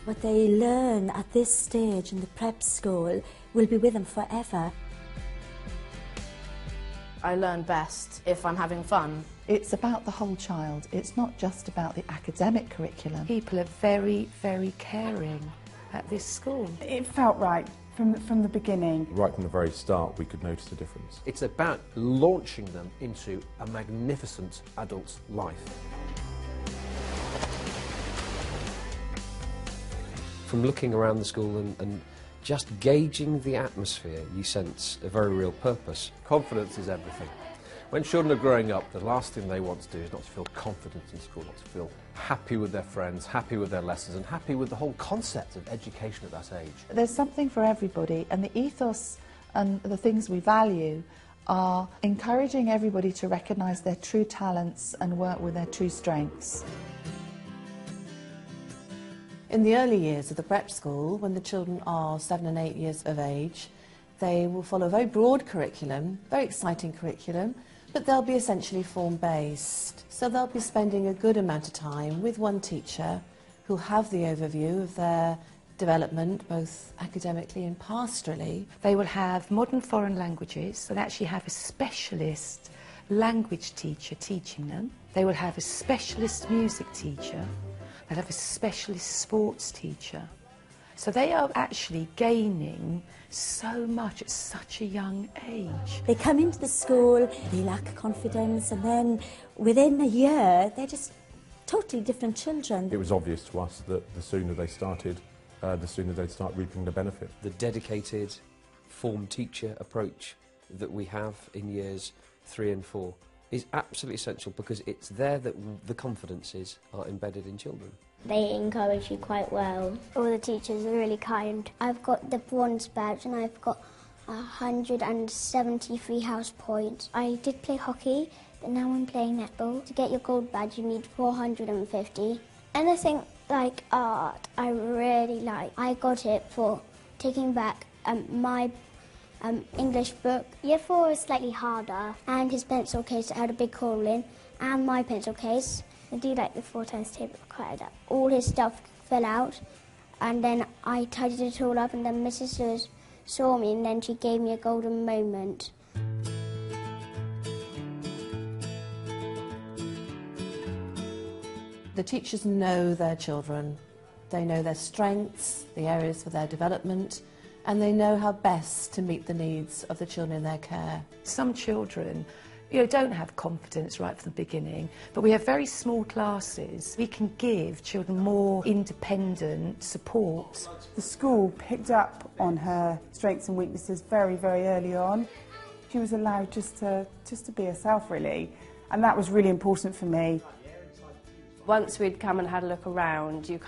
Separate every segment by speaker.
Speaker 1: What they learn at this stage in the prep school will be with them forever.
Speaker 2: I learn best if I'm having fun.
Speaker 3: It's about the whole child. It's not just about the academic curriculum.
Speaker 4: People are very, very caring at this school.
Speaker 5: It felt right from the beginning.
Speaker 6: Right from the very start, we could notice a difference.
Speaker 7: It's about launching them into a magnificent adult life. From looking around the school and just gauging the atmosphere, you sense a very real purpose. Confidence is everything. When children are growing up, the last thing they want to do is not to feel confident in school, not to feel happy with their friends, happy with their lessons, and happy with the whole concept of education at that age.
Speaker 3: There's something for everybody, and the ethos and the things we value are encouraging everybody to recognise their true talents and work with their true strengths.
Speaker 2: In the early years of the prep school, when the children are 7 and 8 years of age, they will follow a very broad curriculum, very exciting curriculum, but they'll be essentially form-based. So they'll be spending a good amount of time with one teacher who'll have the overview of their development, both academically and pastorally.
Speaker 4: They will have modern foreign languages and actually have a specialist language teacher teaching them. They will have a specialist music teacher. They'll have a specialist sports teacher. So they are actually gaining so much at such a young age.
Speaker 1: They come into the school, they lack confidence, and then within a year, they're just totally different children.
Speaker 6: It was obvious to us that the sooner they started, the sooner they'd start reaping the benefit.
Speaker 7: The dedicated form teacher approach that we have in years 3 and 4 is absolutely essential, because it's there that the confidences are embedded in children.
Speaker 8: They encourage you quite well. All the teachers are really kind. I've got the bronze badge and I've got 173 house points. I did play hockey, but now I'm playing netball. To get your gold badge, you need 450. Anything like art, I really like. I got it for taking back my English book. Year 4 is slightly harder, and his pencil case had a big hole in, and my pencil case. I do like the 4 times table required. All his stuff fell out, and then I tidied it all up, and then Mrs. Lewis saw me, and then she gave me a golden moment.
Speaker 2: The teachers know their children. They know their strengths, the areas for their development, and they know how best to meet the needs of the children in their care.
Speaker 4: Some children don't have confidence right from the beginning, but we have very small classes. We can give children more independent support.
Speaker 5: The school picked up on her strengths and weaknesses very, very early on. She was allowed just to be herself, really, and that was really important for me.
Speaker 9: Once we'd come and had a look around, you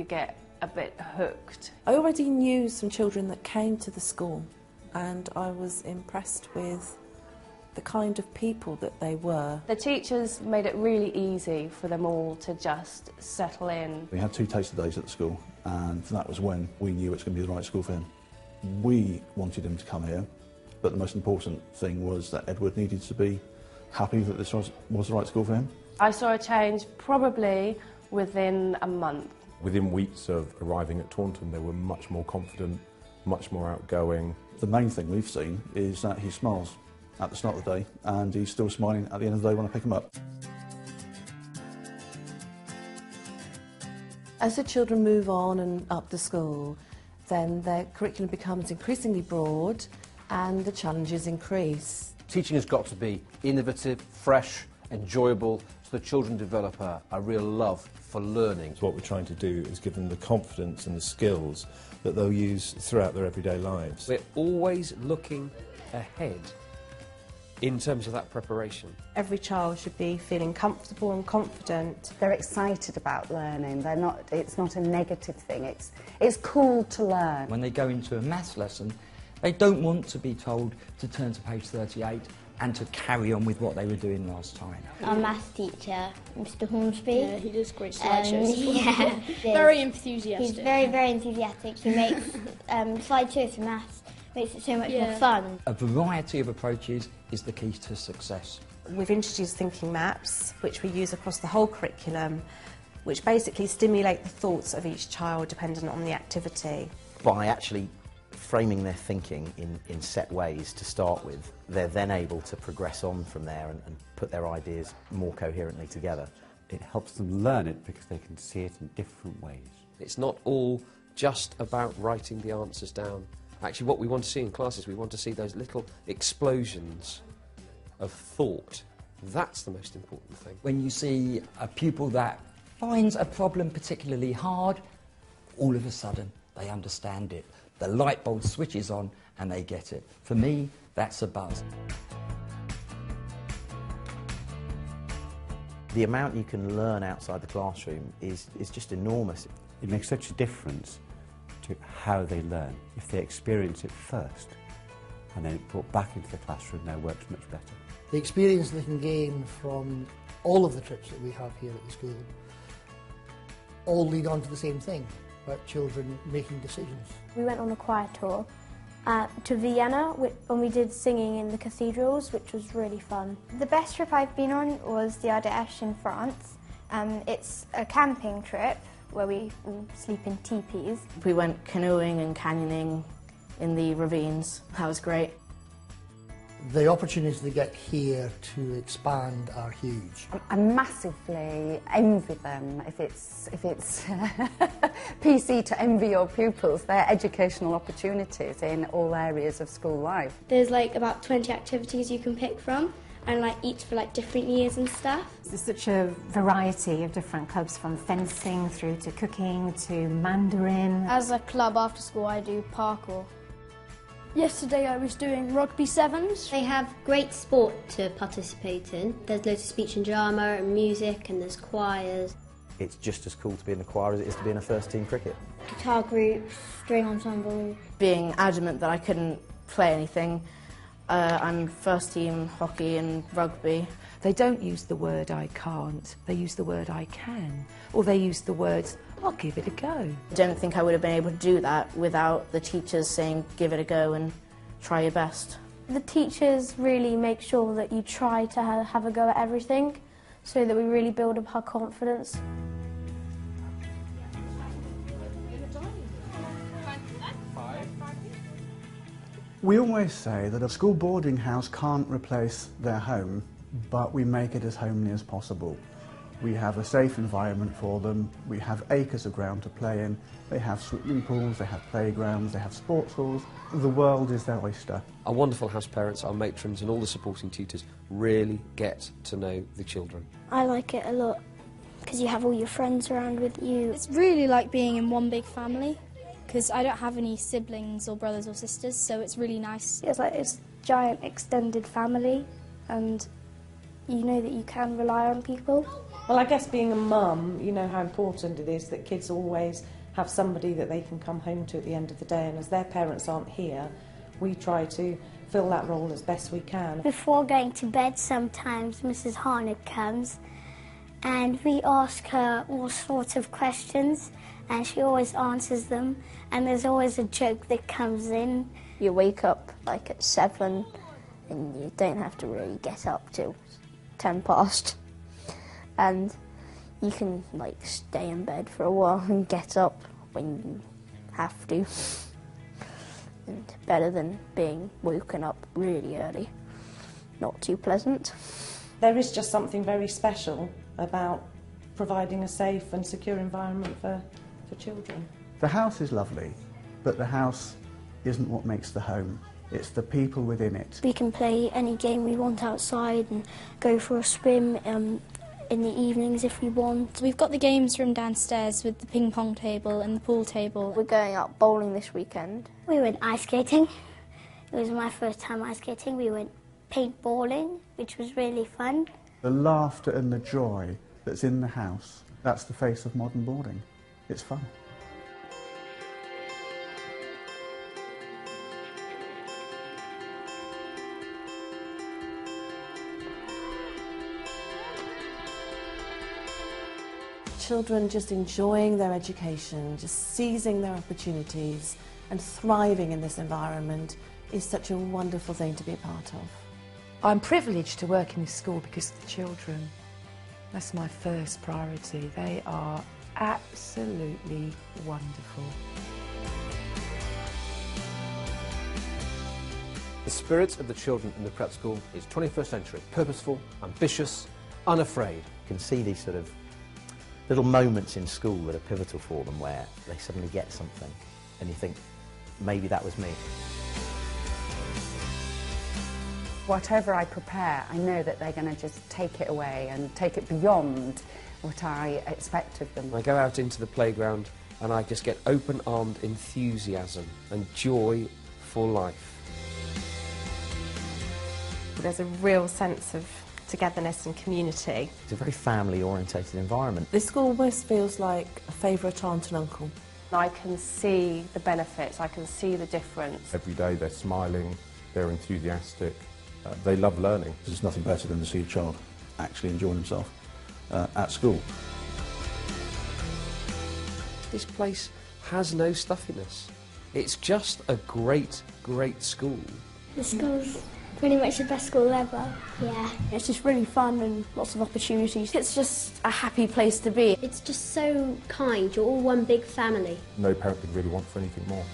Speaker 9: get a bit hooked.
Speaker 10: I already knew some children that came to the school, and I was impressed with the kind of people that they were.
Speaker 9: The teachers made it really easy for them all to just settle in.
Speaker 11: We had 2 taster days at the school, and that was when we knew it's going to be the right school for him. We wanted him to come here, but the most important thing was that Edward needed to be happy that this was the right school for him.
Speaker 9: I saw a change probably within a month.
Speaker 6: Within weeks of arriving at Taunton, they were much more confident, much more outgoing.
Speaker 11: The main thing we've seen is that he smiles at the start of the day, and he's still smiling at the end of the day when I pick him up.
Speaker 2: As the children move on and up the school, then their curriculum becomes increasingly broad and the challenges increase.
Speaker 7: Teaching has got to be innovative, fresh, enjoyable, so the children develop a real love for learning.
Speaker 12: What we're trying to do is give them the confidence and the skills that they'll use throughout their everyday lives.
Speaker 7: We're always looking ahead in terms of that preparation.
Speaker 13: Every child should be feeling comfortable and confident.
Speaker 14: They're excited about learning. It's not a negative thing. It's cool to learn.
Speaker 15: When they go into a maths lesson, they don't want to be told to turn to page 38 and to carry on with what they were doing last time.
Speaker 8: Our maths teacher, Mr. Hornsby.
Speaker 16: Yeah, he does great slideshows.
Speaker 8: Yeah,
Speaker 16: very enthusiastic.
Speaker 8: He's very, very enthusiastic. He makes slideshows for maths. Makes it so much more fun.
Speaker 15: A variety of approaches is the key to success.
Speaker 13: We've introduced thinking maps, which we use across the whole curriculum, which basically stimulate the thoughts of each child dependent on the activity.
Speaker 17: By actually framing their thinking in set ways to start with, they're then able to progress on from there and put their ideas more coherently together.
Speaker 18: It helps them learn it because they can see it in different ways.
Speaker 7: It's not all just about writing the answers down. Actually, what we want to see in classes, we want to see those little explosions of thought. That's the most important thing.
Speaker 15: When you see a pupil that finds a problem particularly hard, all of a sudden they understand it. The light bulb switches on and they get it. For me, that's a buzz.
Speaker 17: The amount you can learn outside the classroom is just enormous.
Speaker 18: It makes such a difference to how they learn. If they experience it first and then brought back into the classroom, their work's much better.
Speaker 19: The experience they can gain from all of the trips that we have here at the school all lead on to the same thing, about children making decisions.
Speaker 20: We went on a choir tour to Vienna when we did singing in the cathedrals, which was really fun.
Speaker 21: The best trip I've been on was the Ardèche in France. It's a camping trip where we sleep in teepees.
Speaker 22: We went canoeing and canyoning in the ravines. That was great.
Speaker 19: The opportunities they get here to expand are huge.
Speaker 14: I massively envy them if it's PC to envy your pupils, their educational opportunities in all areas of school life.
Speaker 16: There's like about 20 activities you can pick from, and like each for like different years and stuff.
Speaker 23: There's such a variety of different clubs, from fencing through to cooking to Mandarin.
Speaker 16: As a club after school I do parkour. Yesterday I was doing rugby sevens.
Speaker 24: They have great sport to participate in. There's loads of speech and drama and music, and there's choirs.
Speaker 17: It's just as cool to be in the choir as it is to be in a first team cricket.
Speaker 24: Guitar groups, string ensemble.
Speaker 22: Being adamant that I couldn't play anything, I'm first team hockey and rugby.
Speaker 4: They don't use the word I can't, they use the word I can, or they use the words I'll give it a go.
Speaker 22: I don't think I would have been able to do that without the teachers saying give it a go and try your best.
Speaker 20: The teachers really make sure that you try to have a go at everything, so that we really build up our confidence.
Speaker 25: We always say that a school boarding house can't replace their home, but we make it as homely as possible. We have a safe environment for them, we have acres of ground to play in, they have swimming pools, they have playgrounds, they have sports halls. The world is their oyster.
Speaker 7: Our wonderful house parents, our matrons and all the supporting tutors really get to know the children.
Speaker 8: I like it a lot because you have all your friends around with you.
Speaker 16: It's really like being in one big family, because I don't have any siblings or brothers or sisters, so it's really nice.
Speaker 20: It's like it's a giant extended family, and you know that you can rely on people.
Speaker 2: Well, I guess being a mum, you know how important it is that kids always have somebody that they can come home to at the end of the day, and as their parents aren't here, we try to fill that role as best we can.
Speaker 8: Before going to bed, sometimes Mrs. Harnett comes and we ask her all sorts of questions, and she always answers them, and there's always a joke that comes in.
Speaker 26: You wake up like at 7 and you don't have to really get up till 10 past. And you can like stay in bed for a while and get up when you have to. And better than being woken up really early. Not too pleasant.
Speaker 2: There is just something very special about providing a safe and secure environment for children.
Speaker 25: The house is lovely, but the house isn't what makes the home. It's the people within it.
Speaker 8: We can play any game we want outside and go for a swim in the evenings if we want.
Speaker 16: We've got the games room downstairs with the ping pong table and the pool table.
Speaker 26: We're going out bowling this weekend.
Speaker 8: We went ice skating. It was my first time ice skating. We went paintballing, which was really fun.
Speaker 25: The laughter and the joy that's in the house, that's the face of modern boarding. It's fun.
Speaker 2: Children just enjoying their education, just seizing their opportunities and thriving in this environment is such a wonderful thing to be a part of.
Speaker 4: I'm privileged to work in this school because of the children. That's my first priority. They are absolutely wonderful.
Speaker 7: The spirit of the children in the prep school is 21st century, purposeful, ambitious, unafraid.
Speaker 17: You can see these sort of little moments in school that are pivotal for them where they suddenly get something and you think, maybe that was me.
Speaker 14: Whatever I prepare, I know that they're going to just take it away and take it beyond what I expect of them.
Speaker 7: I go out into the playground and I just get open-armed enthusiasm and joy for life.
Speaker 13: There's a real sense of togetherness and community.
Speaker 17: It's a very family-orientated environment.
Speaker 1: This school almost feels like a favourite aunt and uncle.
Speaker 13: I can see the benefits, I can see the difference.
Speaker 12: Every day they're smiling, they're enthusiastic, they love learning.
Speaker 11: There's nothing better than to see a child actually enjoying himself at school.
Speaker 7: This place has no stuffiness. It's just a great, great school.
Speaker 8: The school's pretty much the best school ever. Yeah.
Speaker 20: It's just really fun and lots of opportunities. It's just a happy place to be.
Speaker 24: It's just so kind. You're all one big family.
Speaker 12: No parent could really want for anything more.